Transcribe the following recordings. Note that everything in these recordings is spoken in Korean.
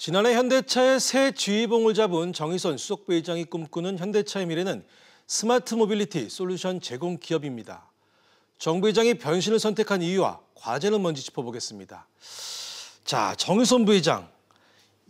지난해 현대차의 새 지휘봉을 잡은 정의선 수석 부회장이 꿈꾸는 현대차의 미래는 스마트 모빌리티 솔루션 제공 기업입니다. 정 부회장이 변신을 선택한 이유와 과제는 뭔지 짚어보겠습니다. 자, 정의선 부회장,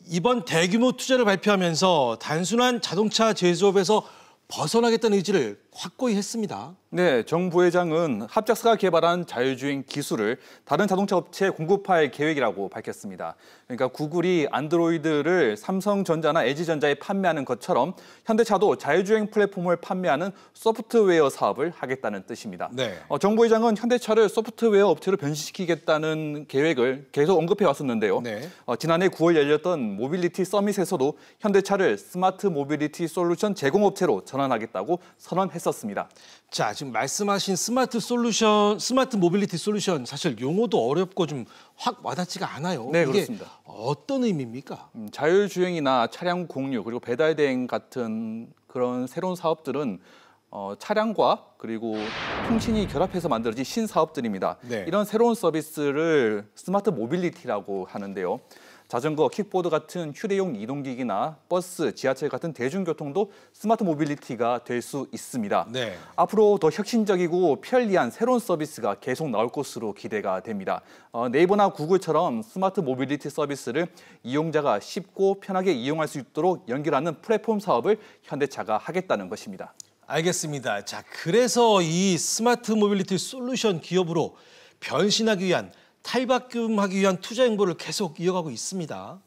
이번 대규모 투자를 발표하면서 단순한 자동차 제조업에서 벗어나겠다는 의지를 확고히 했습니다. 네, 정 부회장은 합작사가 개발한 자율주행 기술을 다른 자동차 업체에 공급할 계획이라고 밝혔습니다. 그러니까 구글이 안드로이드를 삼성전자나 LG전자에 판매하는 것처럼 현대차도 자율주행 플랫폼을 판매하는 소프트웨어 사업을 하겠다는 뜻입니다. 네. 정 부회장은 현대차를 소프트웨어 업체로 변신시키겠다는 계획을 계속 언급해 왔었는데요. 네. 지난해 9월 열렸던 모빌리티 서밋에서도 현대차를 스마트 모빌리티 솔루션 제공업체로 전환하겠다고 선언했었습니다. 자, 지금 말씀하신 스마트 모빌리티 솔루션, 사실 용어도 어렵고 좀 확 와닿지가 않아요. 네, 이게 그렇습니다. 어떤 의미입니까? 자율주행이나 차량 공유 그리고 배달 대행 같은 그런 새로운 사업들은 차량과 그리고 통신이 결합해서 만들어진 신사업들입니다. 네. 이런 새로운 서비스를 스마트 모빌리티라고 하는데요. 자전거, 킥보드 같은 휴대용 이동기기나 버스, 지하철 같은 대중교통도 스마트 모빌리티가 될 수 있습니다. 네. 앞으로 더 혁신적이고 편리한 새로운 서비스가 계속 나올 것으로 기대가 됩니다. 네이버나 구글처럼 스마트 모빌리티 서비스를 이용자가 쉽고 편하게 이용할 수 있도록 연결하는 플랫폼 사업을 현대차가 하겠다는 것입니다. 알겠습니다. 자, 그래서 이 스마트 모빌리티 솔루션 기업으로 변신하기 위한 탈바꿈하기 위한 투자 행보를 계속 이어가고 있습니다.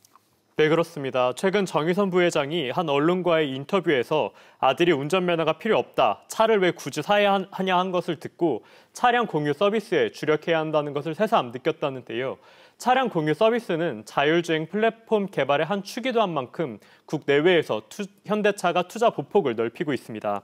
네, 그렇습니다. 최근 정의선 부회장이 한 언론과의 인터뷰에서 아들이 운전면허가 필요 없다, 차를 왜 굳이 사야 하냐 한 것을 듣고 차량 공유 서비스에 주력해야 한다는 것을 새삼 느꼈다는데요. 차량 공유 서비스는 자율주행 플랫폼 개발의 한 축이기도 한 만큼 국내외에서 현대차가 투자 보폭을 넓히고 있습니다.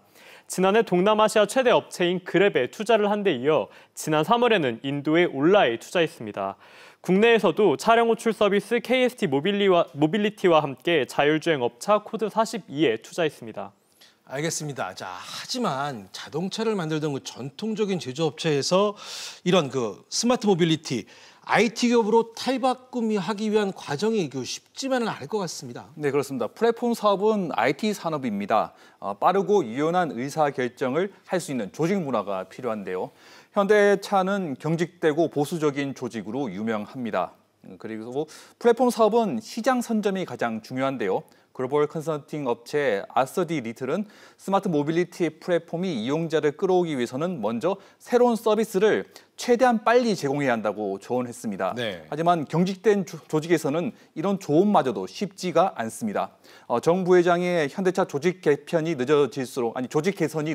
지난해 동남아시아 최대 업체인 그랩에 투자를 한 데 이어 지난 3월에는 인도의 올라에 투자했습니다. 국내에서도 차량 호출 서비스 KST 모빌리티와 함께 자율주행 업차 코드 42에 투자했습니다. 알겠습니다. 자, 하지만 자동차를 만들던 그 전통적인 제조업체에서 이런 그 스마트 모빌리티, IT 기업으로 탈바꿈하기 위한 과정이 쉽지만은 않을 것 같습니다. 네, 그렇습니다. 플랫폼 사업은 IT 산업입니다. 빠르고 유연한 의사결정을 할 수 있는 조직 문화가 필요한데요. 현대차는 경직되고 보수적인 조직으로 유명합니다. 그리고 플랫폼 사업은 시장 선점이 가장 중요한데요. 글로벌 컨설팅 업체 아서디 리틀은 스마트 모빌리티 플랫폼이 이용자를 끌어오기 위해서는 먼저 새로운 서비스를 최대한 빨리 제공해야 한다고 조언했습니다. 네. 하지만 경직된 조직에서는 이런 조언마저도 쉽지가 않습니다. 정 부회장의 현대차 조직 개선이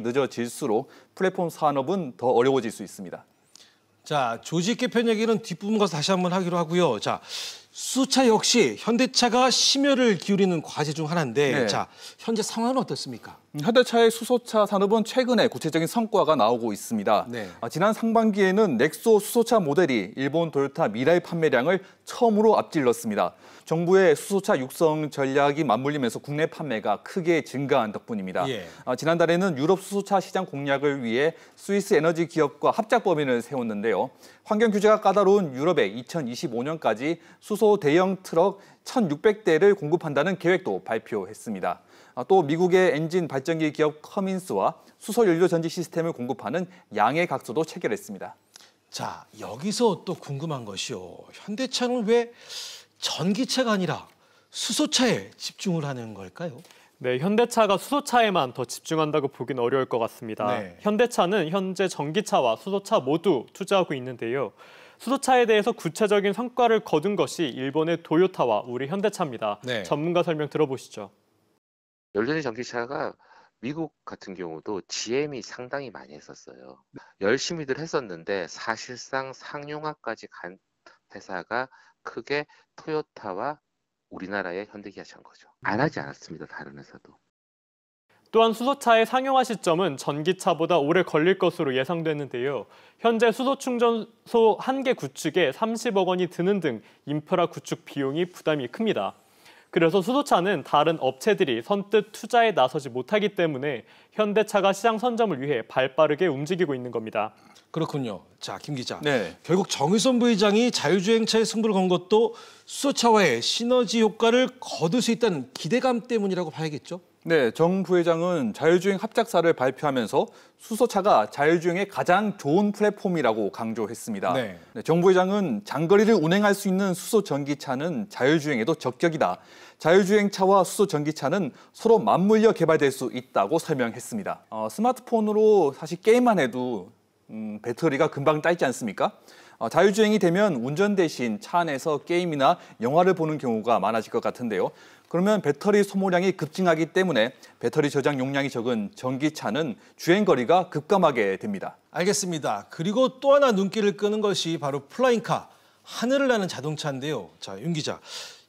늦어질수록 플랫폼 산업은 더 어려워질 수 있습니다. 자, 조직 개편 얘기는 뒷부분 가서 다시 한번 하기로 하고요. 자, 수소차 역시 현대차가 심혈을 기울이는 과제 중 하나인데, 네. 자, 현재 상황은 어떻습니까? 현대차의 수소차 산업은 최근에 구체적인 성과가 나오고 있습니다. 네. 지난 상반기에는 넥소 수소차 모델이 일본 도요타 미라이 판매량을 처음으로 앞질렀습니다. 정부의 수소차 육성 전략이 맞물리면서 국내 판매가 크게 증가한 덕분입니다. 예. 지난달에는 유럽 수소차 시장 공략을 위해 스위스 에너지 기업과 합작 법인을 세웠는데요. 환경 규제가 까다로운 유럽에 2025년까지 수소 대형 트럭 1,600대를 공급한다는 계획도 발표했습니다. 또 미국의 엔진 발전기 기업 커민스와 수소 연료 전지 시스템을 공급하는 양해 각서도 체결했습니다. 자, 여기서 또 궁금한 것이요. 현대차는 왜 전기차가 아니라 수소차에 집중을 하는 걸까요? 네, 현대차가 수소차에만 더 집중한다고 보긴 어려울 것 같습니다. 네. 현대차는 현재 전기차와 수소차 모두 투자하고 있는데요. 수소차에 대해서 구체적인 성과를 거둔 것이 일본의 도요타와 우리 현대차입니다. 네. 전문가 설명 들어보시죠. 연료된 전기차가 미국 같은 경우도 GM이 상당히 많이 했었어요. 열심히들 했었는데 사실상 상용화까지 간 회사가 크게 토요타와 우리나라의 현대기아차인 거죠. 안 하지 않았습니다, 다른 회사도. 또한 수소차의 상용화 시점은 전기차보다 오래 걸릴 것으로 예상되는데요. 현재 수소 충전소 1개 구축에 30억 원이 드는 등 인프라 구축 비용이 부담이 큽니다. 그래서 수소차는 다른 업체들이 선뜻 투자에 나서지 못하기 때문에 현대차가 시장 선점을 위해 발빠르게 움직이고 있는 겁니다. 그렇군요. 자, 김 기자. 네. 결국 정의선 부회장이 자율주행차에 승부를 건 것도 수소차와의 시너지 효과를 거둘 수 있다는 기대감 때문이라고 봐야겠죠? 네, 정 부회장은 자율주행 합작사를 발표하면서 수소차가 자율주행에 가장 좋은 플랫폼이라고 강조했습니다. 네. 정 부회장은 장거리를 운행할 수 있는 수소 전기차는 자율주행에도 적격이다. 자율주행차와 수소 전기차는 서로 맞물려 개발될 수 있다고 설명했습니다. 스마트폰으로 사실 게임만 해도 배터리가 금방 딸지 않습니까? 자율주행이 되면 운전 대신 차 안에서 게임이나 영화를 보는 경우가 많아질 것 같은데요. 그러면 배터리 소모량이 급증하기 때문에 배터리 저장 용량이 적은 전기차는 주행거리가 급감하게 됩니다. 알겠습니다. 그리고 또 하나 눈길을 끄는 것이 바로 플라잉카, 하늘을 나는 자동차인데요. 자, 윤 기자.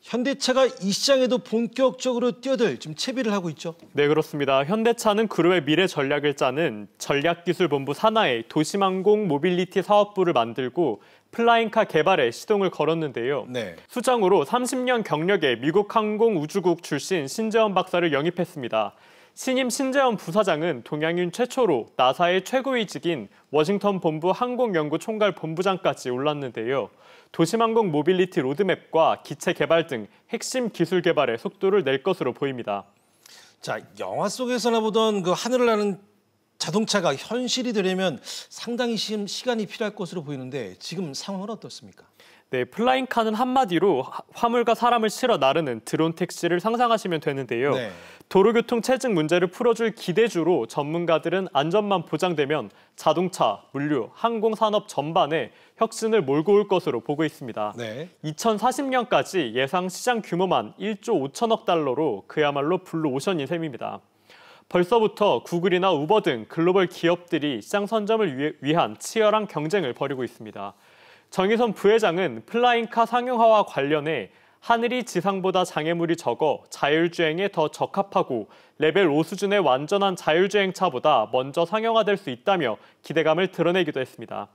현대차가 이 시장에도 본격적으로 뛰어들 지금 채비를 하고 있죠? 네, 그렇습니다. 현대차는 그룹의 미래 전략을 짜는 전략기술본부 산하의 도심항공 모빌리티 사업부를 만들고 플라잉카 개발에 시동을 걸었는데요. 네. 수장으로 30년 경력의 미국 항공우주국 출신 신재원 박사를 영입했습니다. 신임 신재원 부사장은 동양인 최초로 나사의 최고위직인 워싱턴 본부 항공연구총괄 본부장까지 올랐는데요. 도심항공 모빌리티 로드맵과 기체 개발 등 핵심 기술 개발에 속도를 낼 것으로 보입니다. 자, 영화 속에서나 보던 그 하늘을 나는 자동차가 현실이 되려면 상당히 시간이 필요할 것으로 보이는데 지금 상황은 어떻습니까? 네, 플라잉카는 한마디로 화물과 사람을 실어 나르는 드론 택시를 상상하시면 되는데요. 네. 도로교통 체증 문제를 풀어줄 기대주로 전문가들은 안전만 보장되면 자동차, 물류, 항공산업 전반에 혁신을 몰고 올 것으로 보고 있습니다. 네. 2040년까지 예상 시장 규모만 1조 5천억 달러로 그야말로 블루오션인 셈입니다. 벌써부터 구글이나 우버 등 글로벌 기업들이 시장 선점을 위한 치열한 경쟁을 벌이고 있습니다. 정의선 부회장은 플라잉카 상용화와 관련해 하늘이 지상보다 장애물이 적어 자율주행에 더 적합하고 레벨 5 수준의 완전한 자율주행차보다 먼저 상용화될 수 있다며 기대감을 드러내기도 했습니다.